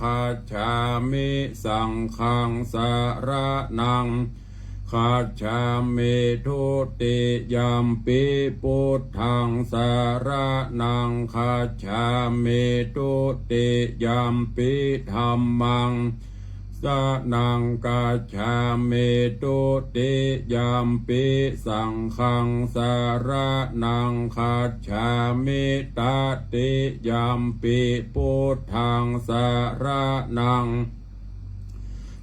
คัจฉามิสังฆังสรณังคัจฉามิทุติยัมปิพุทธังสรณังคัจฉามิทุติยัมปิธัมมังสนังกัจฉามิทุติยัมปิสังฆังสรณังคัจฉามิตติยัมปิพุทธังสรณัง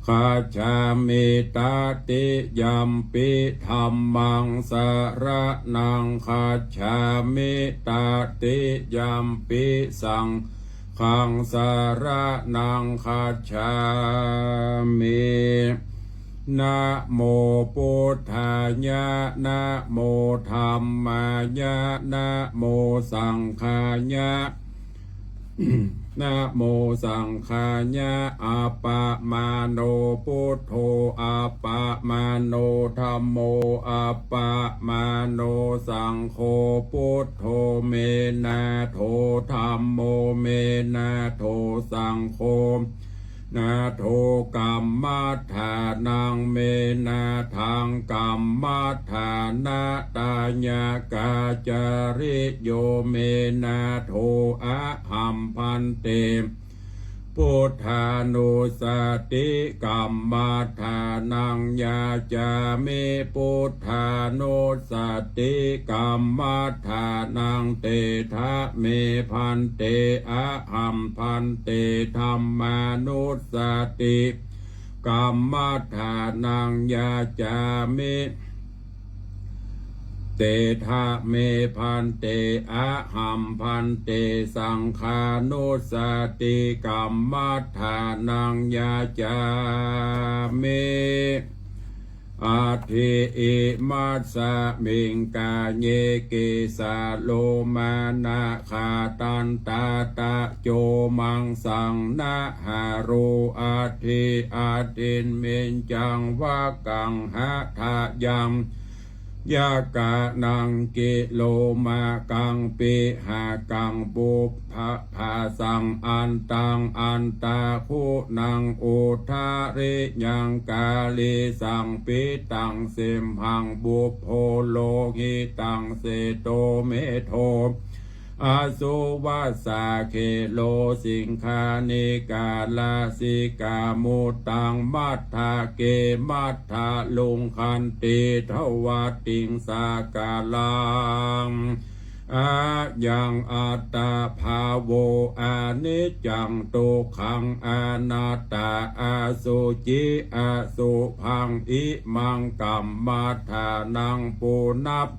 คัจฉามิตติยัมปิธัมมังสรณังคัจฉามิตติยัมปิสังขังสารนังคัจฉามินะโมพุทธายะนะโมธัมมายะนะโมสังฆายะ นะโมสังฆายะอัปปะมาโนพุทโธอัปปะมาโนธัมโมอัปปะมาโนสังโฆพุทโธเมนะโธธัมโมเมนะโธสังโฆนะโธกัมมัฏฐานังเมนะทังกัมมัฏฐานะตาญากาจาริโยเมนะโธอะหัมพันเตพุทธานุสติกัมมัฏฐานังยาจามิพุทธานุสติกัมมัฏฐานังเตทะเมพันเตอะหัมพันเตธัมมานุสติกัมมัฏฐานังยาจามิเตทะเมพันเตอะหัมพันเตสังฆานุสติกัมมัฏฐานังยาจามิอาทิอิมัสสะมิงกาเยกิสาโลมานะคาตันตาตะโจมังสังนะหารุอาทิอาทินเมนจังวะกังหะทะยังยากะนังกิโลมากังปิหากังบุพภาสังอันตังอันตาคุณังอุทาริยังกาลิสังปิตังเสมหังบุพโพโลหิตังเสโตเมโทอาสุวัสสาเคโลสิงคานิกาลาสิกามุตังมัทธาเกมัทธาลุงคันติทวัติงสากาลังอายังอัตตาภาโวอานิจจังตุขังอนัตตาอาสุจิอาสุพังอิมังกัมมัฏฐานังปุนัพ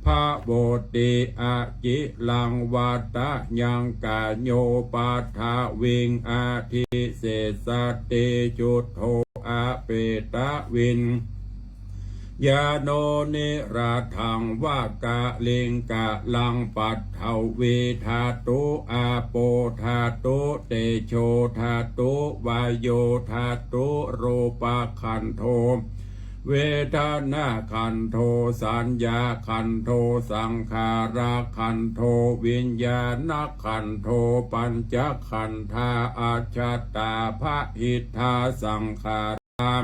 พระโบติอาจิลังวัตะยังกาโยปัฏฐาวิงอาทิเสสติจุตโธอาเปตะวินยาโนนิราทังวากะลิงกะลังปัตถวีธาตุอาโปธาตุเตโชธาตุวายโยธาตุรูปขันโทเวทนาขันโทสัญญาขันโทสังขาราขันโทวิญญาณขันโทปัญจขันธาอาชัตตาภะหิทธาสังขารา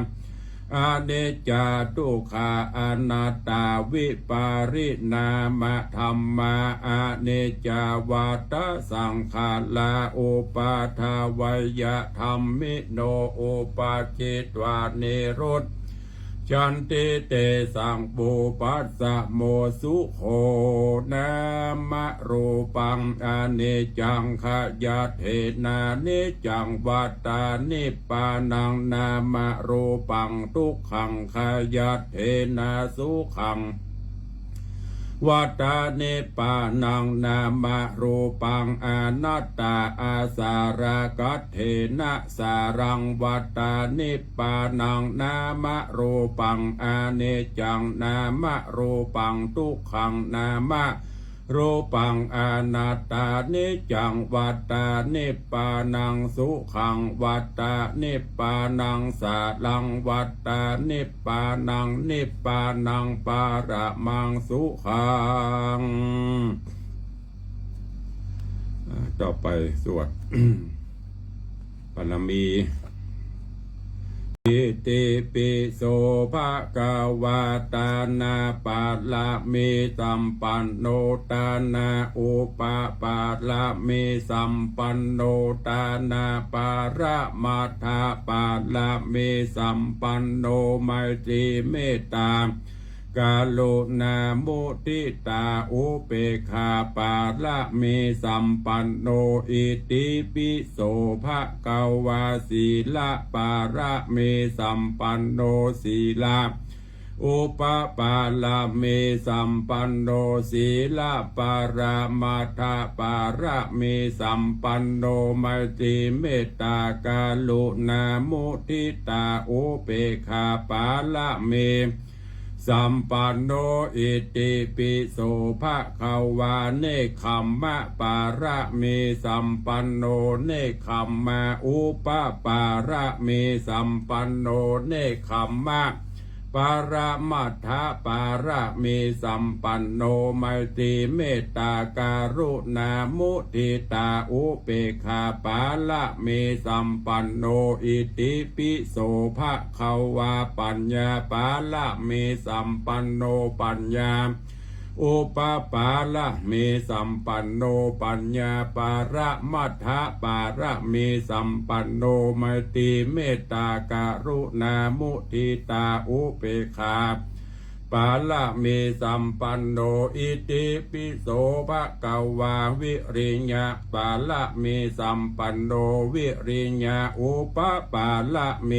อาเนจจาตุขาอนัตตาวิปาริณามะธรรมาอาเนจจาวาตสังขาราอุปาทาวยธรรมิโนอุปาจิตวานิโรธจันติเตสังปุปัสสะโมสุโขนามะรูปังอเนจจังขยะเทนานิจังวัตตานิปานังนามะรูปังทุกขังขยะเทนาสุขังวัตตานิปานังนามะรูปังอนัตตาอาสารากัตเถนะสารังวัตตานิปานังนามะรูปังอเนจจังนามะรูปังทุกขังนามะรูปังอนัตตานิจังวัตตานิปานังสุขังวัตตานิปานังสารังวัตตานิปานังนิปานังปาระมังสุขังต่อไปสวด ปรมีอิติปิโสภะคะวะตานาปัลละเมสัมปันโนตานาอุปปาละเมสัมปันโนตานาปาระมัทธาปาละเมสัมปันโนไมตรีเมตตากาโลนาโมทิตาอุเปกขาปาละเมสัมปันโนอิติปิโสภะคะวะสีละปาระเมสัมปันโนสีละอุปปาละเมสัมปันโนสีละปารามาทาปาระเมสัมปันโนไมตรีเมตตากาลุนาโมทิตาอุเปกขาปาละเมสัมปันโนอิติปิโสภะคะวะเนคขัมมะปาระเมสัมปันโนเนคขัมมะอุปปาระเมสัมปันโนเนคขัมมะปาระมัทธปาระเมสัมปันโนไมตรีเมตตากาลุณามุทิตาอุเปกขาปาละเมสัมปันโนอิติปิโสภะคะวะปัญญาปาละเมสัมปันโนปัญญาอุปปาละเมสัมปันโนปัญญาปาระมัทธปาระเมสัมปันโนไมตรีเมตตากรุณามุทิตาอุเปกขาปาละเมสัมปันโนอิติปิโสภะคะวะวิริญญาปาละเมสัมปันโนวิริญญาอุปปาละเม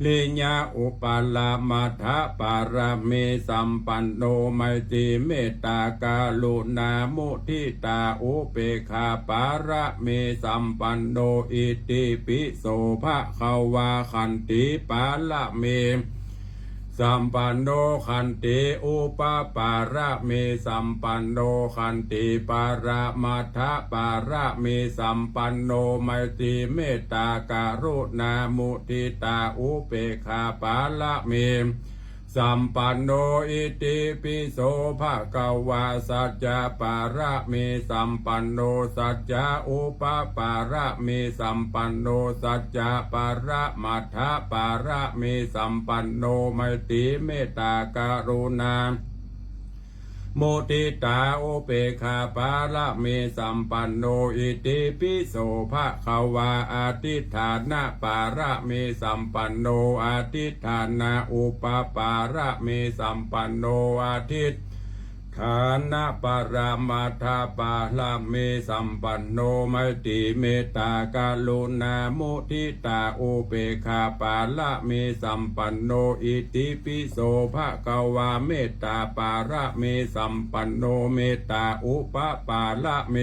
ลิญญาอุปาลามัทธปาระเมสัมปันโนไมตรีเมตตากาลุณามุทิตาอุเปกขาปาระเมสัมปันโนอิติปิโสภะคะวะขันติปาละเมสัมปันโนขันติอุปปาระเมสัมปันโนขันติปาระมัทธปาระเมสัมปันโนไมตรีเมตตากรุณามุทิตาอุเปกขาปาละเมสัมปันโนอิติปิโสภะคะวะสัจจะปาระเมสัมปันโนสัจจะอุปปาระเมสัมปันโนสัจจะปาระมัทธปาระเมสัมปันโนไมตรีเมตตากรุณาโมทิตาอุเปกขาปาละเมสัมปันโนอิติปิโสภะคะวะอธิฐานะปาระเมสัมปันโนอธิฐานะอุปปาระเมสัมปันโนอธิฐานะปารามัทธปาละเมสัมปันโนไมตรีเมตตากรุณามุทิตาอุเปกขาปาละเมสัมปันโนอิติปิโสภะคะวะเมตตาปาระเมสัมปันโนเมตตาอุปปาละเม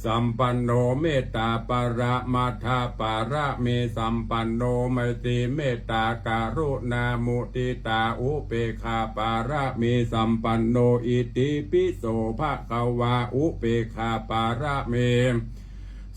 สัมปันโนเมตตาปาระมัทธปาระเมสัมปันโนไมตรีเมตตาการุณามุทิตาอุเปกขาปาระเมสัมปันโนอิติปิโสภะคะวะอุเปกขาปาระเม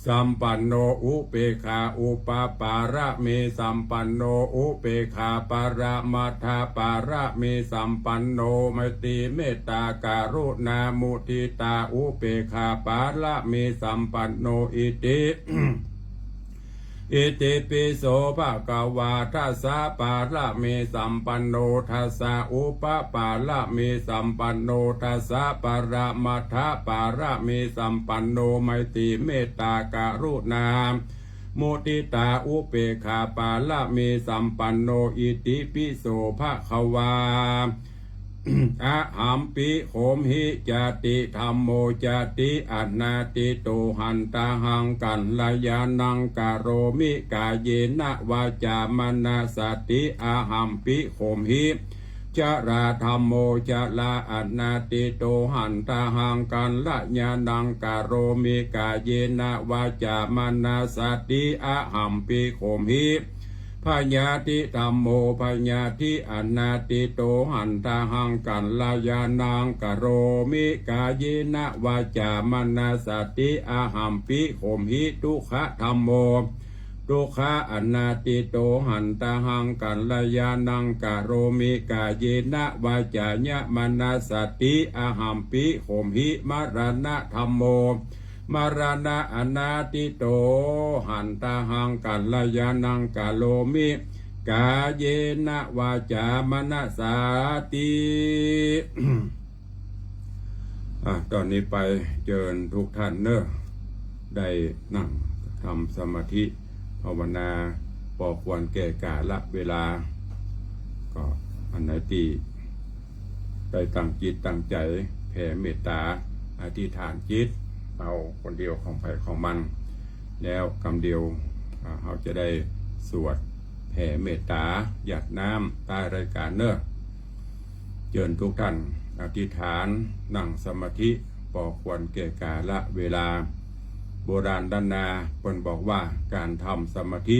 สัมปันโนอุเปกขาอุปปาระเมสัมปันโนอุเปกขาปาระมัทธปาระเมสัมปันโนไมตรีเมตตาการุณามุทิตาอุเปกขาปาระเมสัมปันโนอิติอิติปิโสภะคะวะทัสสะปาระเมสัมปันโนทัสสะอุปปาระเมสัมปันโนทัสสะปาระมัทธปาระเมสัมปันโนไมตรีเมตตากรุณามุทิตาอุเปกขาปาละเมสัมปันโนอิติปิโสภะคะวาอะหัมปิโหมหิจติธัมโมจติอนาติโตหันตาหังกันลายานังกโรมิกายเยนะวาจามนาสติอะหัมปิโหมหิจราธัมโมจลาอนาติโตหันตาหังกันละญานังกโรมิกายเยนะวาจามนาสติอะหัมปิโหมหิพญาติธัมโมพญาติอนาติโตหันตาหังกันลายานังกโรมิกายนะวาจามนาสติอาหัมปิโหมหิทุขะธัมโมทุขะอนาติโตหันตาหังกันลายานังกโรมิกายนะวาจายะมนาสติอาหัมปิโหมหิมรณะธัมโม มรณะอนาติโตหันตาหังกัลยานังกาโลมิกาเยนะวาจามนะสาติ ตอนนี้ไปเชิญทุกท่านเนอะได้นั่งทำสมาธิภาวนาพอควรแก่กาลเวลาก็อันไหนที่ได้ตั้งจิตตั้งใจแผ่เมตตาอธิษฐานจิตเอาคนเดียวของไผ่ของมันแล้วคำเดียวเราจะได้สวดแผ่เมตตาหยาดน้ำใต้รายการเนอะเชิญทุกท่านอธิษฐานนั่งสมาธิพอควรแก่กาลเวลาโบราณด้านนาเพิ่นบอกว่าการทำสมาธิ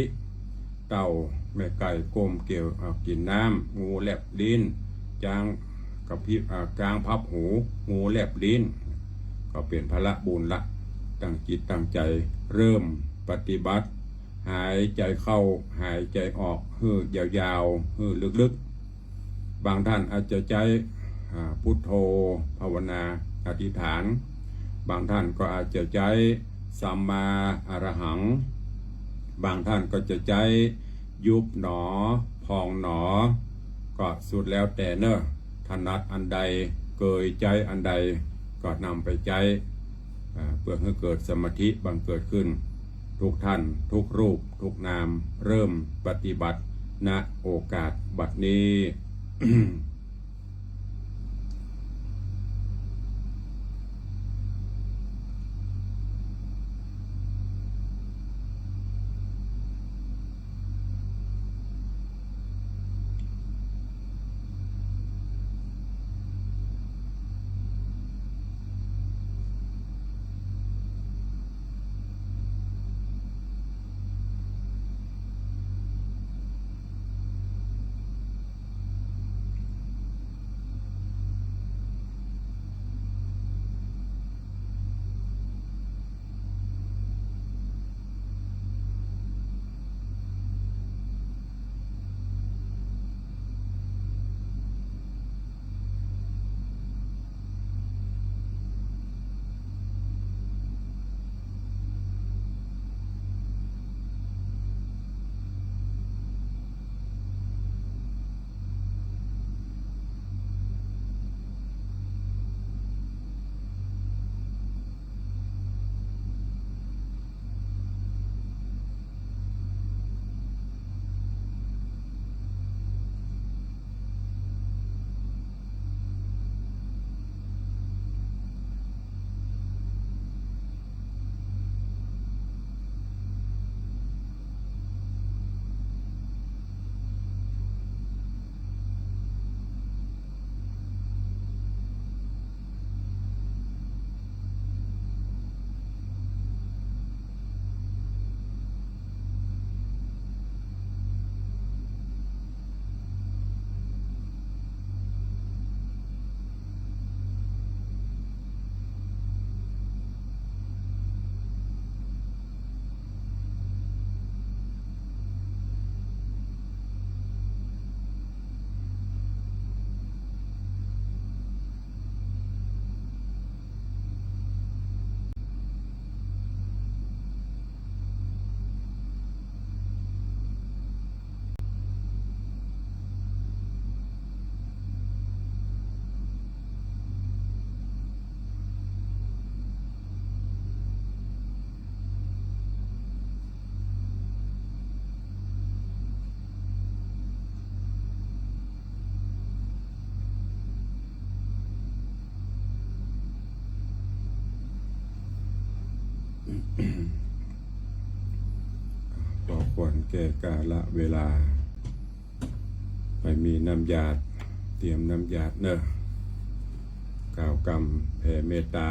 เต่าแม่ไก่ก้มเกี่ยวกินน้ำงูแลบลิ้นจางกับพิบกลางพับหูงูแลบลิ้นก็เป็นพละบุญละตั้งจิตตั้งใจเริ่มปฏิบัติหายใจเข้าหายใจออกฮือยาวๆฮืลึกๆบางท่านอาจจะใจพุทโธภาวนาอธิษฐานบางท่านก็อาจจะใจสัมมาอรหังบางท่านก็จะใจยุบหนอพองหนอก็สุดแล้วแต่เนอะถนัดอันใดเกยใจอันใดก็นำไปใจเพื่อให้เกิดสมาธิบังเกิดขึ้นทุกท่านทุกรูปทุกนามเริ่มปฏิบัติณโอกาสบัดนี้ พอควรแก่กาลเวลาไปมีน้ำหยาดเตรียมน้ำหยาดเนอะกล่าวกรรมแผ่เมตตา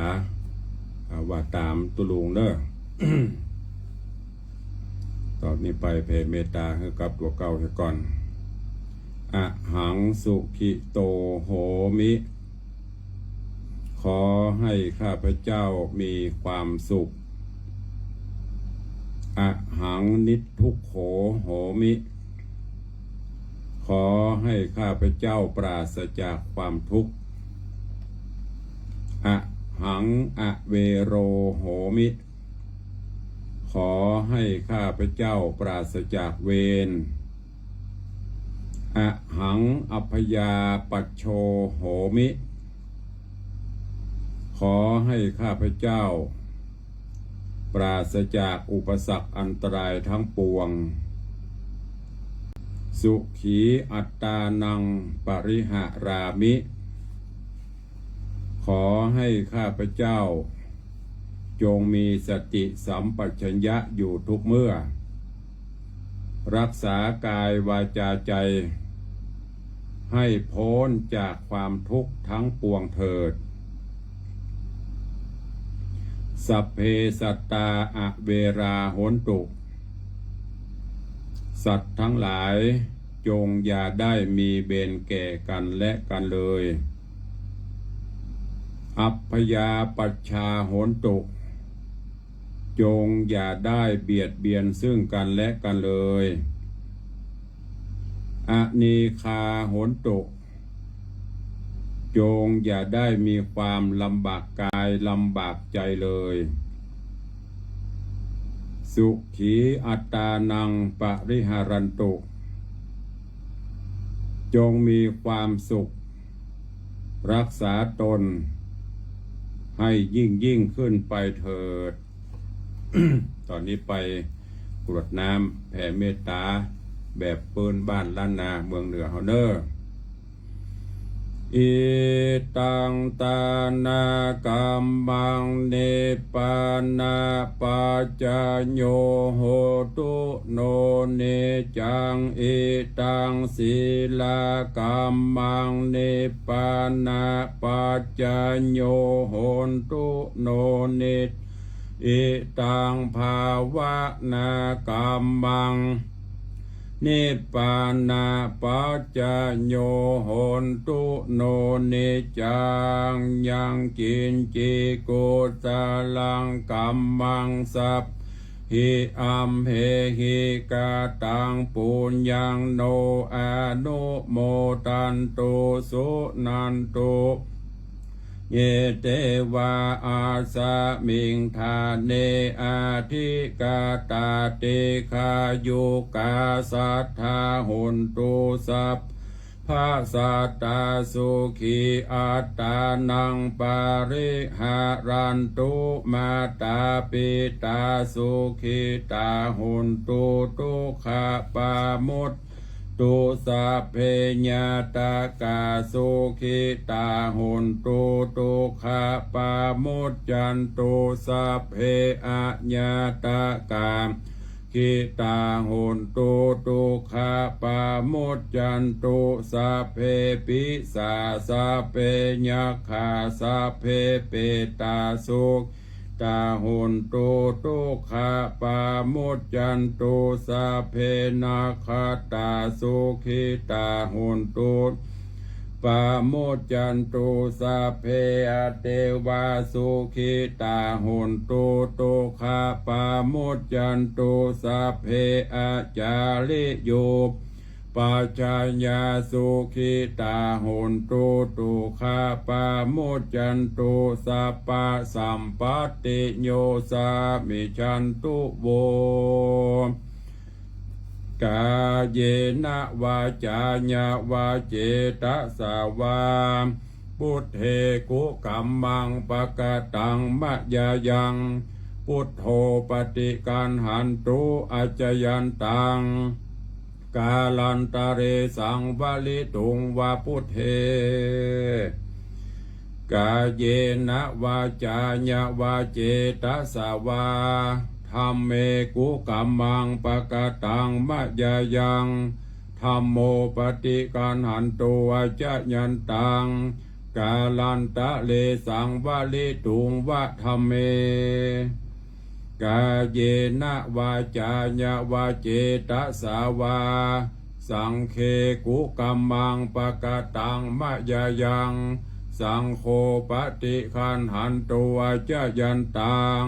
ว่าตามตุลุงเนอะ ตอนนี้ไปแผ่เมตตาให้กับตัวเก่าให้ก่อนอะหังสุขิโตโหมิขอให้ข้าพเจ้ามีความสุขอะหังนิทุกโขโหมิขอให้ข้าพเจ้าปราศจากความทุกข์อะ หังอเวโรโหมิ ขอให้ข้าพเจ้าปราศจากเวรอหังอัพยาปัชโชโหมิ ขอให้ข้าพเจ้าปราศจากอุปสรรคอันตรายทั้งปวงสุขีอัตตานังปริหารามิ ขอให้ข้าพเจ้าจงมีสติสัมปชัญญะอยู่ทุกเมื่อรักษากายวาจาใจให้พ้นจากความทุกข์ทั้งปวงเถิดสัพเพสัตตาอเวราโหนตุ สัตว์ทั้งหลายจงอย่าได้มีเวรแก่กันและกันเลยอัพพยาปัชชาโหนตุ จงอย่าได้เบียดเบียนซึ่งกันและกันเลยอนีคาโหนตุ จงอย่าได้มีความลำบากกายลำบากใจเลยสุขีอัตตานังปริหารันตุ จงมีความสุขรักษาตนให้ยิ่งขึ้นไปเถิด ตอนนี้ไปกรวดน้ำแผ่เมตตาแบบปืนบ้านล้านนาเมืองเหนือเฮาเนออิตังตานากัมมังเนปานาปัจจโยโหตุโนเนจังอิตังศีลากัมมังเนปานาปัจจโยโหตุโนเนอิตังภาวะนากัมมังนิพพานาปัจจโยโหนตุโนนิจังยังกินจิกุตาลังกัมมังสัพหิอัมเหหิกาตังปุญญังโนอนุโมตันตุสุนันตุเยเตวาอาสามิงทาเนอาทิกาตาติคายุกาสัทธาหุนตุสัพพะสัตตาสุขีอัตตานังปาริหารันตุมาตาปิตาสุขีตาหุนตุทุกขปามุตตุสัพเพญาตากาสุขิตาหุนตุทุกขปามุจจันตุสัพเพอะญาตากาขิตาหุนตุทุกขปามุจจันตุสัพเพปิสาสัพเพยัคขาสัพเพเปตาสุขตาหุนตุทุกขปามุจจันตุสัพเพนาคตาสุขิตาหุนตุปามุจจันตุสัพเพอเทวาสุขิตาหุนตุทุกขปามุจจันตุสัพเพอาจาริโยปัจจายาสุขิตาหุนตุทุกขปามุจจันตุสัพพะสัมปติโยสามิชันตุโวกาเยนะวาจาญาวาเจตสาวาพุทเทกุกัมมังปะกะตังมะยายังพุทโธปฏิกันหันตุอัจจยันตังกาลันตะเรสังวลิตุงวาพุทเทกาเยนะวาจาญาวาเจตสาวาธัมเมกุกัมมังปะกะตังมะยายังธัมโมปฏิกันหันตุอัจจยันตังกาลันตะเลสังวลิตุงวะธัมเมกาเยนะวาจาญาวาเจตสาวาสังเคกุกัมมังปะกะตังมะยายังสังโฆปฏิคันหันตุอัจจยันตัง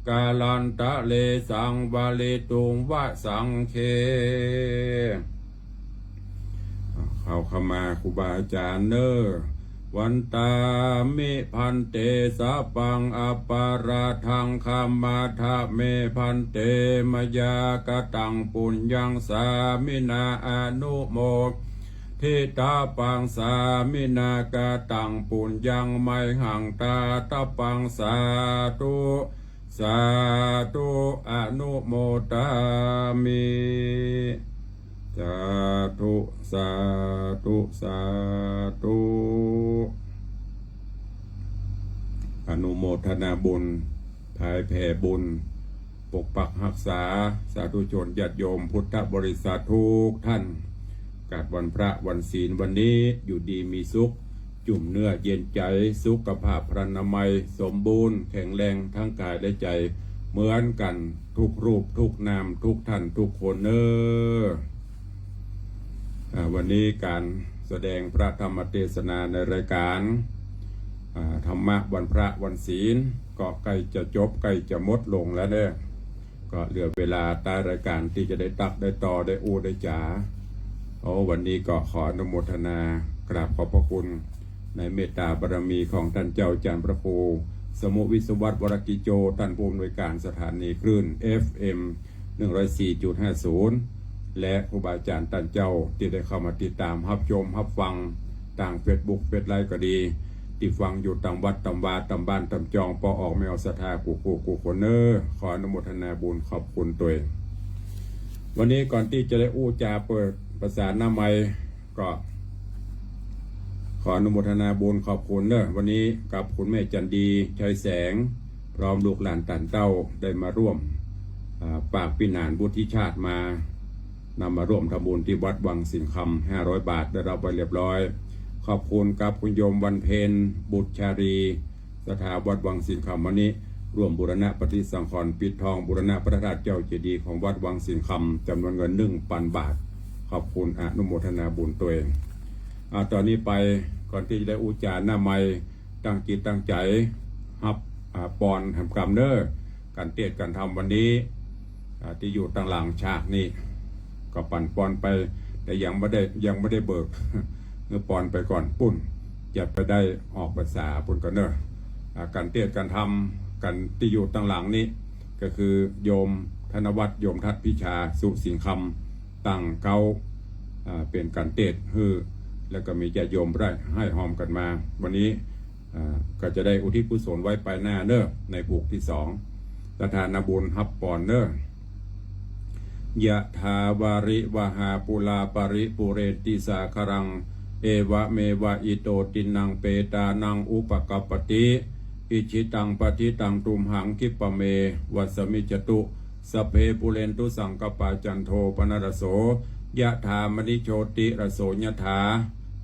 กาลันตะเลสังวลิตุงวะสังเคเข้ามาครูบาอาจารย์เนอ วันตามิพันเตสัพพังอปาราทังคัมมาทะเมพันเตมยากตังปุญญังสามินาอนุโมทิตาปังสามินากตังปุญญังไมหังตาตาปังสาธุสาธุอนุโมทามิสาธุสาธุสาธุอนุโมทนาบุญภายแผ่บุญปกปักรักษาสาธุชนญาติโยมพุทธบริษัททุกท่านกาดวันพระวันศีลวันนี้อยู่ดีมีสุขจุ่มเนื้อเย็นใจสุขภาพพรรณนามัยสมบูรณ์แข็งแรงทั้งกายและใจเหมือนกันทุกรูปทุกนามทุกท่านทุกคนวันนี้การแสดงพระธรรมเทศนาในรายการธรรมะวันพระวันศีลก็ใกล้จะจบใกล้จะหมดลงแล้วเนี่ยก็เหลือเวลาใต้รายการที่จะได้ตักได้ต่อได้อู้ได้จ๋าวันนี้ก็ขออนุโมทนากราบขอบพระคุณในเมตตาบารมีของท่านเจ้าจารย์พระครูสมุวิศวัตวรกิโจท่านผู้อำนวยการสถานีคลื่น FM 104.50 และครูบาอาจารย์ท่านเจ้าที่ได้เข้ามาติดตามรับชมรับฟังต่างเฟซบุ๊กเฟซไลน์ก็ดีที่ฟังอยู่ตามวัดตามวาตามบ้านตามจองปอออกไม่เอาศรัทธากูคนขออนุโมทนาบุญขอบคุณตัวเองวันนี้ก่อนที่จะได้อู้จาเปิดภาษาหน้าไม้ก็ขออนุโมทนาบุญขอบคุณวันนี้กับคุณแม่จันดีชัยแสงพร้อมลูกหลานต่างเต้าได้มาร่วมปากปินานบุธิชาติมานำมาร่วมทำบุญที่วัดวังสิงคำ500 บาทได้รับไปเรียบร้อยขอบคุณกับคุณโยมวันเพ็ญบุตรชารีสถาวัดวังสิงคำวันนี้ร่วมบูรณะปฏิสังขรณ์ปิดทองบูรณะพระธาตุเจ้าเจดีย์ของวัดวังสิงคำจำนวนเงิน1,000 บาทขอบคุณอนุโมทนาบุญตัวเองตอนนี้ไปก่อนที่จะได้อุจาหน้าไม้ตั้งจิตตั้งใจฮับปอนทำกรรมการเทศน์การทำวันนี้ที่อยู่ต่างหลังฉากนี่ก็ปั่นปอนไปแต่ยังไม่ได้เบิกเมื่อปอนไปก่อนปุ่นจะไปได้ออกภาษาปุ่นกันการเทศน์การทำกันที่อยู่ต่างหลังนี้ก็คือโยมธนวัฒน์โยมทัศพิชาสุสิงคำตั้งเก้าเป็นการเทศน์แล้วก็มีญาติโยมให้หอมกันมาวันนี้ก็จะได้อุทิศกุศลไว้ไปหน้าในบุกที่2สถานบุญฮับปอนยะถาวาริวหาปุลาปริปุเรติสาครังเอวะเมวะอิโตตินังเปตานังอุปกัปปติอิชิตังปฏิตังตุมหังคิปะเมวัสมิจตุสเพปุเรนตุสังกปาจันโทปนรโสยะถามณิโชติรโสยะถา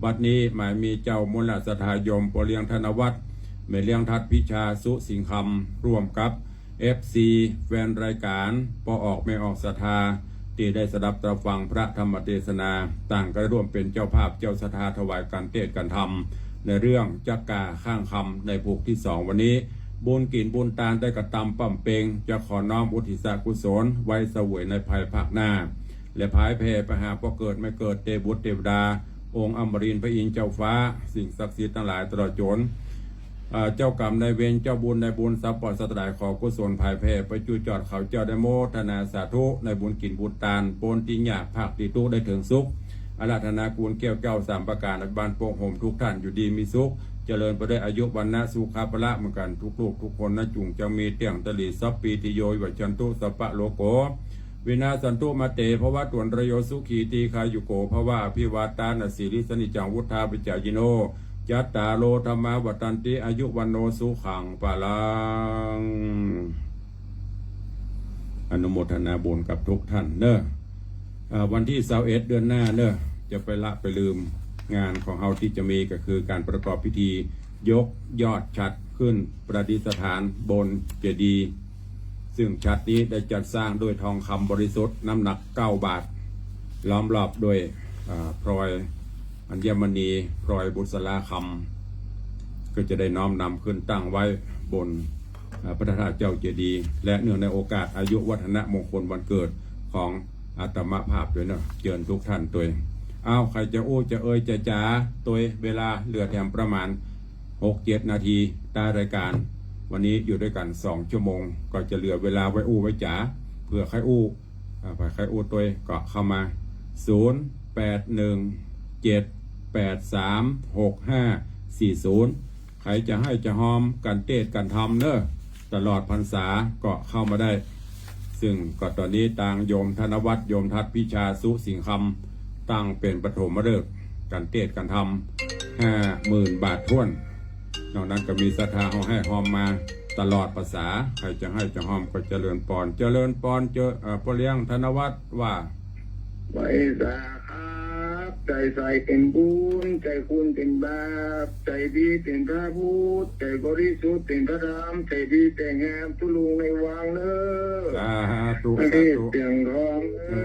บัดนี้หมายมีเจ้ามุลสถายมปเลียงธนวัฒน์เมเลียงทัดพิชาสุสิงคำร่วมกับ FC แฟนรายการปอออกไม่ออกศรัทธาที่ได้สดับตรับฟังพระธรรมเทศนาต่างก็ร่วมเป็นเจ้าภาพเจ้าศรัทธาถวายการเทศน์การธรรมในเรื่องจักกาข้างคำในภูกที่2วันนี้บุญกินบุญตาลได้กระตำปั่มเปงจะขอน้อมอุทิศกุศลไว้เสวยในภายภาคหน้าและภายเพไปหาพอเกิดไม่เกิดเทบุตรเทวดาองค์อมรินทร์พระอินทร์เจ้าฟ้าสิ่งศักดิ์สิทธิ์ทั้งหลายตลอดจนเจ้ากรรมในเวรเจ้าบุญในบุญสัพพะสัตรายขอกุศลภายเพไปจูจอดเขาเจ้าได้โมทนาสาธุในบุญกินบุญตาลปนติญญาภาคติตุได้ถึงสุขอาราธนากูลแก้วเก้า3 ประการในบ้านโป่งโฮมทุกท่านอยู่ดีมีสุขเจริญไปได้อายุวันนะสุขาภละเหมือนกันทุกลูกทุกคนนะจุงจะมีเตียงตลีสัพปีติโยวัจันตุสัพพะโลโกวินาสันตุมาเตภวะตวนระโยสุขีตีคายุโกภวะพิวาตานาสิริสนิจังวุธาปิจายโนยัตตาโลธรรมาวัตันติอายุวันโนสุขังปะลังอนุโมทนาบุญกับทุกท่านวันที่21 เดือนหน้าจะไปละไปลืมงานของเฮาที่จะมีก็คือการประกอบพิธียกยอดฉัตรขึ้นประดิษฐานบนเจดีย์ซึ่งฉัตรนี้ได้จัดสร้างด้วยทองคำบริสุทธิ์น้ำหนัก9 บาทล้อมรอบด้วยพลอยอัญมณีพลอยบุษราคำก็จะได้น้อมนำขึ้นตั้งไว้บนพระธาตุเจ้าเจดีย์และเนื่องในโอกาสอายุวัฒนมงคลวันเกิดของอาตมาภาพด้วยเชิญทุกท่านตัว เอาใครจะอู้จะเอ่ยจะจ๋าตัวเวลาเหลือแถมประมาณ6-7 นาทีได้รายการวันนี้อยู่ด้วยกัน2 ชั่วโมงก็จะเหลือเวลาไว้อู้ไว้จ๋าเพื่อใครอู้ไปใครอู้ตัวก็เข้ามา0817836540ใครจะให้จะหอมกันเทศกันทำเนอะตลอดพรรษาก็เข้ามาได้ซึ่งก็ตอนนี้ต่างโยมธนวัฒน์โยมทัศน์พิชาสุสิงคำตั้งเป็นปฐมฤกษ์กันเทศกันทำ50,000 บาทท้วนนอกนั้นก็มีศรัทธาเขาให้หอมมาตลอดภาษาใครจะให้จะหอมก็เจริญปอนเจริญปอนเจอพ่อเลี้ยงธนวัฒน์ว่าไว้สาครับใจใส่เป็นบุญใจคุณเป็นบาปใจดีเป็นพระพุทธใจบริสุทธิ์เป็นพระธรรมใจดีแต่งามทุลุงในวังเนอสาธุสาธุเสียงทองเนอ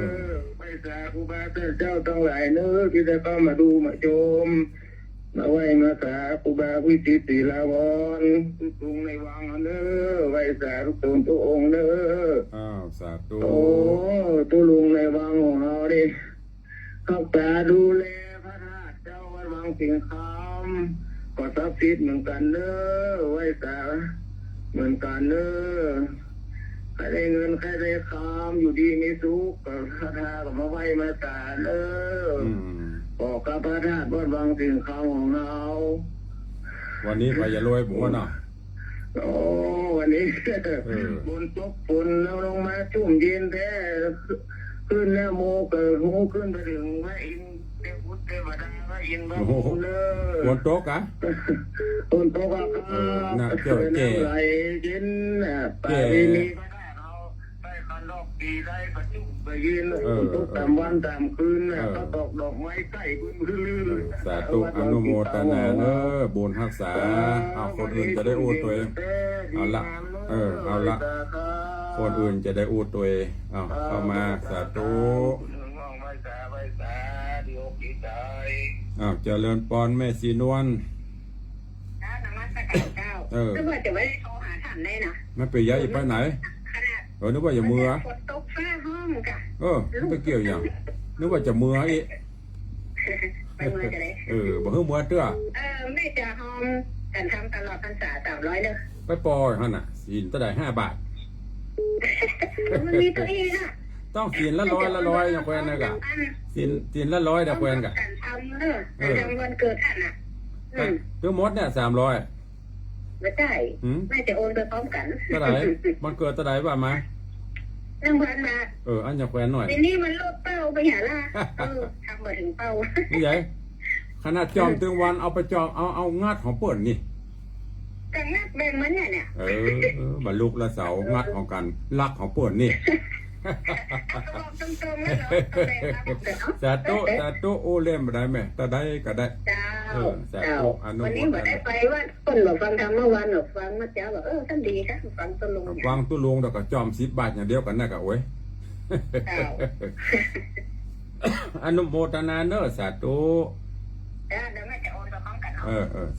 ไว้สาครูบาเจ้าทั้งหลายเนอที่ได้เข้ามาดูมาชมมาไหว้มาสาครูบาวิจิตรศิลาวรทุลุงในวังเนอไหว้สาทุกตนทุกองค์เนอสาธุโอ้ทุลุงในวังของเราดิเข้าตาดูแลพระธาตุเจ้าวัดวังสิงคำก็ศักดิ์สิทธิ์เหมือนกันเนอไหว้สาเหมือนกันเนอใครได้เงินใครได้คำอยู่ดีมีสุขก็พระธาตุก็มาไหว้มาสาเนอบอกกับพระธาตุวัดวังสิงคำของเราวันนี้ไปอย่ารวยบัวเนาะโอ้วันนี้บนตกฝนแล้วลงมาชุ่มเย็นแท้ขึ้นแล้วโมเกิดหูขึ้นไปถึงพระอินทร์เทวุฒิเทวดาพระอินทร์พระภูมิเลยบนโต๊ะอะบนโต๊ะอะครับเกิดน้ำไหลเย็นไปมีพระธาตุเราได้คันดอกปีได้ประจุไปยืนตกตามวันตามคืนก็ตกดอกไม้ใกล้พื้นลื่นสาธุอนุโมทนาเนอบุญรักษาเอาคนอื่นจะได้อู้ตัวเองเอาละคนอื่นจะได้อู้ตัวเองเข้ามาสาธุเจริญปอนแม่สีนวลนมัสการเจ้านึกว่าจะไม่ได้โทรหาท่านได้นะไม่ไปย้ายไปไหนนึกว่าจะมือฝนตกฟ้าห้องกะไม่เกี่ยวอย่างนึกว่าจะมืออีไปมือจะได้บ่เฮือมือเตื้อไม่จะหอมกันทำตลอดพรรษา300เด้อไปปอยฮะน่ะสินตะได้5 บาทมันมีตัวเองอ่ะต้องสินละ100อย่างแควนน่ะกะสินละ100อย่างแควนกะกันทำเด้อทำวันเกิดท่านน่ะทั้งหมดเนี่ย300ไม่ได้ไม่จะโอนไปพร้อมกันเท่าไหร่มันเกิดเท่าไหร่ว่ามา1,000 บาทอันอย่างแควนหน่อยทีนี้มันลดเป้าไปหาล่ะทำมาถึงเป้านี่ใหญ่ขนาดจอมถึงวันเอาไปจองเอางัดของเปิดนี่กันงัดแบ่งมันเนี่ยบรรลุละเสางัดของกันลักของเปิดนี่สาธุโอเล่มได้ไหมตาได้ก็ได้สาธุวันนี้มาได้ไปว่าคนบอกฟังธรรมเมื่อวานบอกฟังมาเจ้าบอกท่านดีครับฟังตุลุงฟังตุลุงแต่ก็จอม10 บาทอย่างเดียวกันน่ะกะโอ้ยอนุโมทนาเนอสาธุเดี๋ยวแม่จะโอนไปพร้อมกัน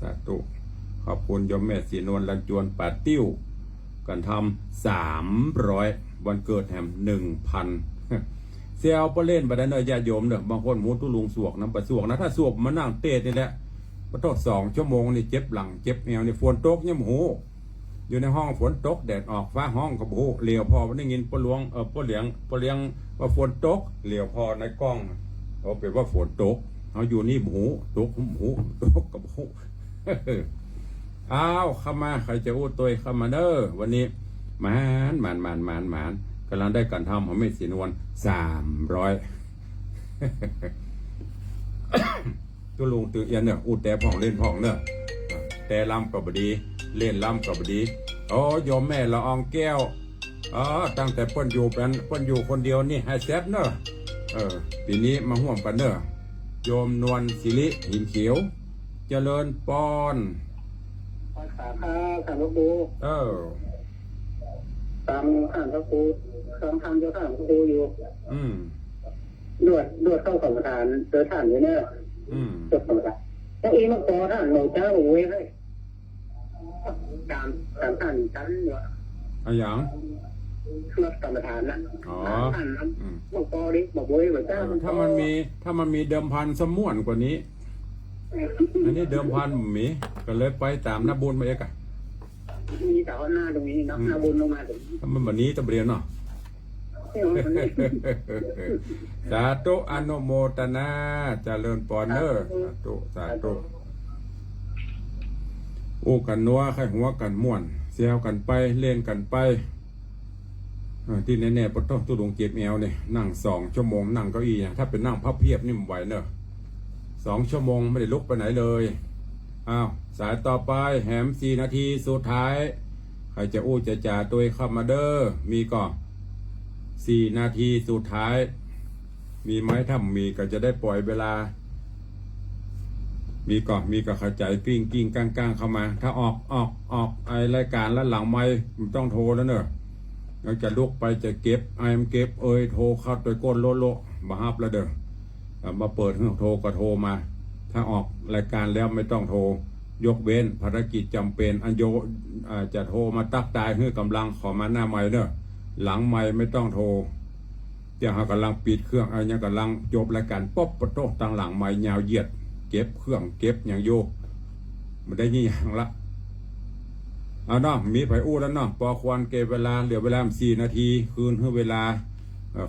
สาธุขอบคุณยมแม่สีนวลลันจวนปาติ้วกันทำ300วันเกิดแถม 1,000เสียวประเล่นไปได้เนยญาติโยมเนอะบางคนหูตุลุงสวกน้ำประสวกนะถ้าสวกมานั่งเตะนี่แหละพอทอด2 ชั่วโมงนี่เจ็บหลังเจ็บแนวนี่ฝนตกเนี่ยหูอยู่ในห้องฝนตกแดดออกฟ้าห้องกับหูเหลียวพอวันนี้ยินปลวงปเลี้ยงว่าฝนตกเหลียวพอในกล้องเอาเป็นว่าฝนตกเอาอยู่นี่หูตกหูตกกับหูเข้ามาใครจะอู้ตัวเข้ามาเด้อวันนี้มานกำลังได้การทำของแม่สีนวล300ตัวลุงตื่นเอียนเนี่ยอู้แต่พ่องเล่นพ่องเนี่ยแต่ลำกับบดีเล่นลำกับบดีโยมแม่ละอองแก้วตั้งแต่เปิ้นอยู่คนเดียวนี่ให้แซ่บเนอะปีนี้มาห่วมกันเนอะโยมนวลศิริหินเขียวเจริญปอนสาขาสามพระครูตามข้างพระครูตามทางเจ้าข้างพระครูอยู่ดวดเข้ากรรมฐานเจอท่านอยู่เนี่ยจบกรรมฐานแล้วอีมาขอท่านหลวงเจ้าโอ้ยเลยตามท่านชั้นอยู่อย่าง รถกรรมฐานนะ อ๋อ นั่นนะ อืม บอกปอดิบอกเว้ยบอกจ้า ถ้ามันมีเดิมพันสม่วนกว่านี้ อันนี้เดิมพันหมีก็เลยไปตามน้าบุญมาเอกอะ มีแต่ว่าหน้าตรงนี้เนาะหน้าบุญลงมาตรงนี้ ถ้ามันแบบนี้ตะเบียนเนาะ สาธุอนุโมทนาเจริญปอนเนอร์สาธุสาธุอู้กันนัวไข่หัวกันม่วนเซลกันไปเล่นกันไปที่แน่ๆปะต้องตุลงเจ็บแอวเนี่ยนั่ง2 ชั่วโมงนั่งเก้าอี้ถ้าเป็นนั่งพับเพียบนี่มันไหวเนอะ2 ชั่วโมงไม่ได้ลุกไปไหนเลยอ้าวสายต่อไปแหม4 นาทีสุดท้ายใครจะอู้จะจ่าตัวเข้ามาเด้อมีก่อน4 นาทีสุดท้าย มีไหมถ้ามีก็จะได้ปล่อยเวลา มีก็เข้าใจกิ้งก้างเข้ามา ถ้าออกไอรายการแล้วหลังไม่มันต้องโทรแล้วเนอะแล้วจะลุกไปจะเก็บไอมเก็บโทรเข้าตัวก้นโลมาฮับแล้วเด้อมาเปิดเครื่องโทรก็โทรมา ถ้าออกรายการแล้วไม่ต้องโทรยกเว้นภารกิจจำเป็นอันโยจะโทรมาตักตายเพื่อกำลังขอมาหน้าไม้เนอะหลังไม้ไม่ต้องโทรเดี๋ยวเขากำลังปิดเครื่องยังกำลังจบรายการป๊บปะโต๊ะตั้งหลังไม้ยาวเหยียดเก็บเครื่องเก็บอย่างโยมันได้ยี่อย่างละเอาเนาะมีไผอู้แล้วเนาะพอควรเก็บเวลาเหลือเวลา4 นาทีคืนให้เวลา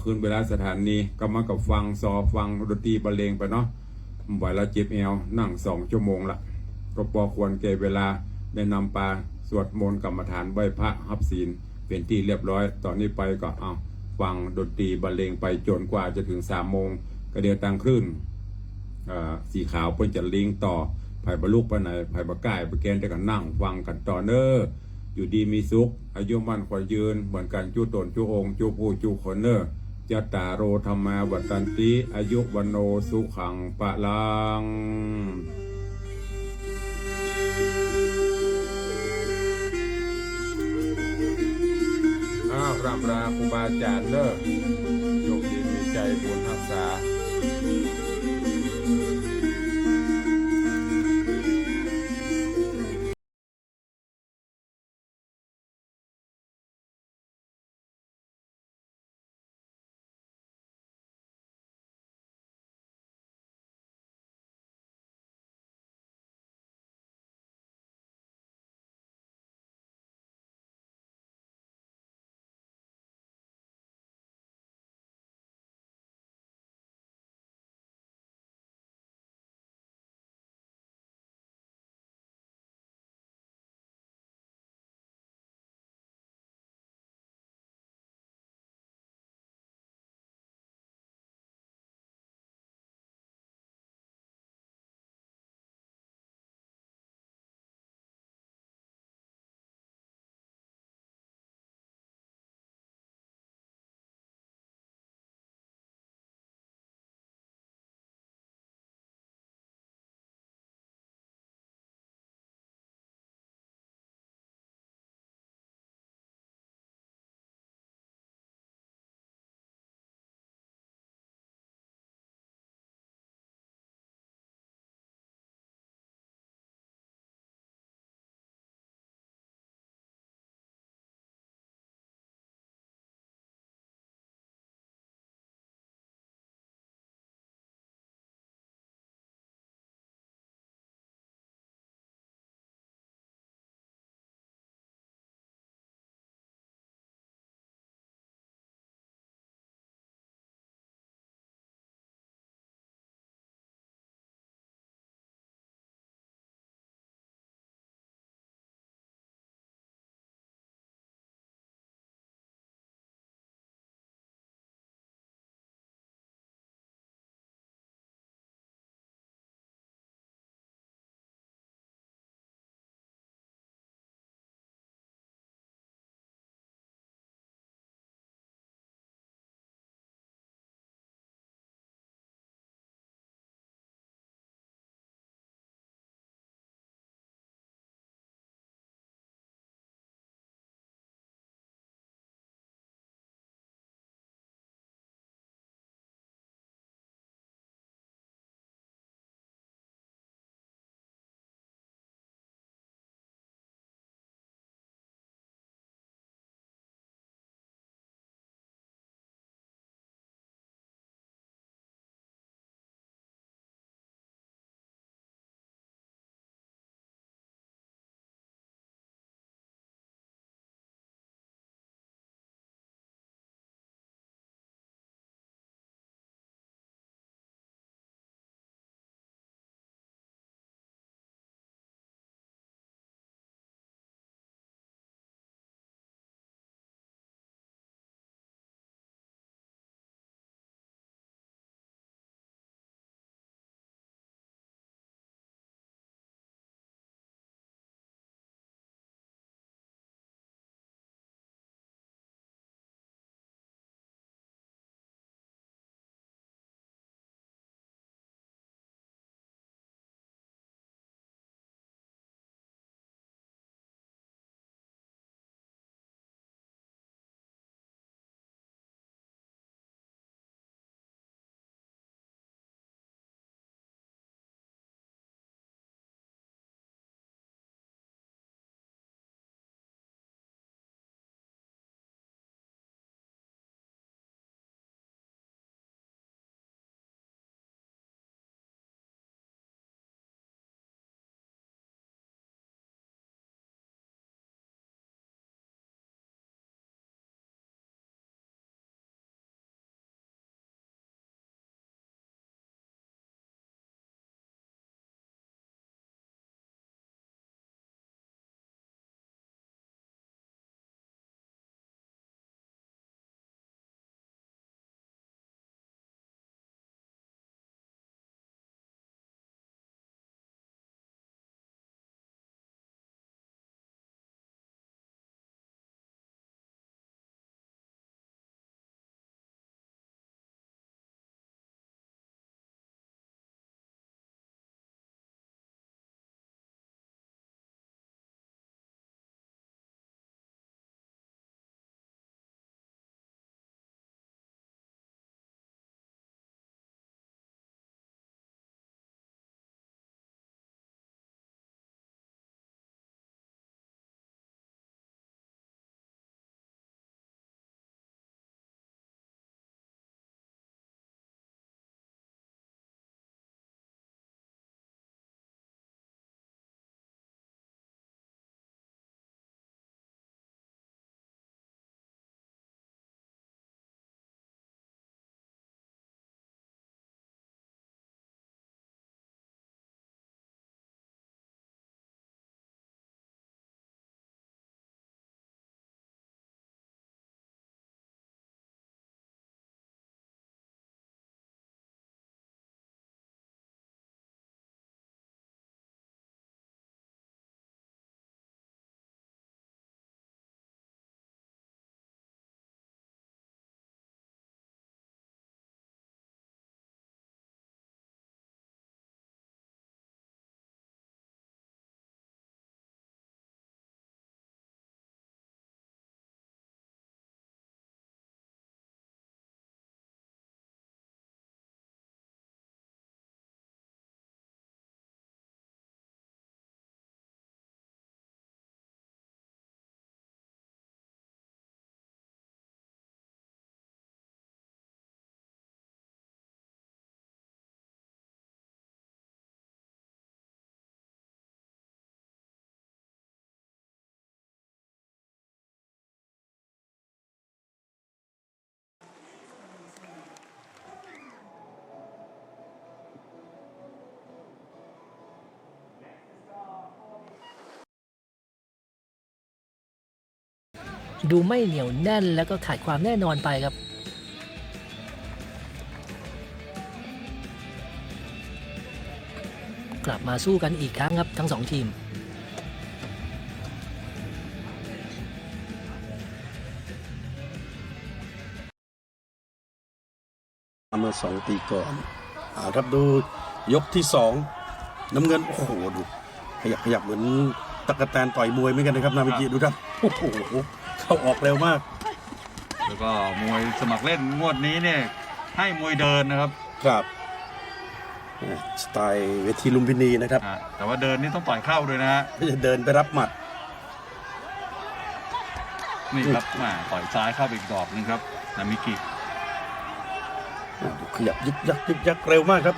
คืนเวลาสถานีก็มากับฟังฟังดนตรีบรรเลงไปเนาะไหวละเจ็บแอวนั่ง2 ชั่วโมงละก็พอควรเก็บเวลาได้นำปลาสวดมนต์กรรมฐานไหว้พระหับศีลเป็นที่เรียบร้อยตอนนี้ไปก็เอาฟังดนตรีบรรเลงไปจนกว่าจะถึง3 โมงก็เดี๋ยวตังคลื่นสีขาวเพิ่นจะลิงต่อไผ่บรรลุไปไหนไผ่บะก่ายไปแกนได้กันนั่งฟังกันต่อเนออยู่ดีมีสุขอายุมั่นขวัญยืนเหมือนกันจูตนจูองจูผู้จูคนเนอจัตตาโรธรรมาวัตันติอายุวันโนสุขังปะลังร่ำราครูบาอาจารย์เนอโยกดีมีใจบุญรักษา ดูไม่เหนียวแน่นแล้วก็ขาดความแน่นอนไปครับกลับมาสู้กันอีกครั้งครับทั้ง2ทีมเมื่อ2 ปีก่อนครับดูยกที่ 2น้ำเงินโอ้โหดูขยับเหมือนตะกแตนต่อยมวยเหมือนกันนะครับนามิกิดูครับโอ้โหเข้าออกเร็วมากแล้วก็มวยสมัครเล่นงวดนี้เนี่ยให้มวยเดินนะครับครับสไตล์เวทีลุมพินีนะครับแต่ว่าเดินนี่ต้องต่อยเข้าด้วยนะฮะไม่ใช่เดินไปรับหมัดนี่ครับต่อยซ้ายเข้าไปอีกดอกนึงครับนามิกิขยับยึกยักเร็วมากครับ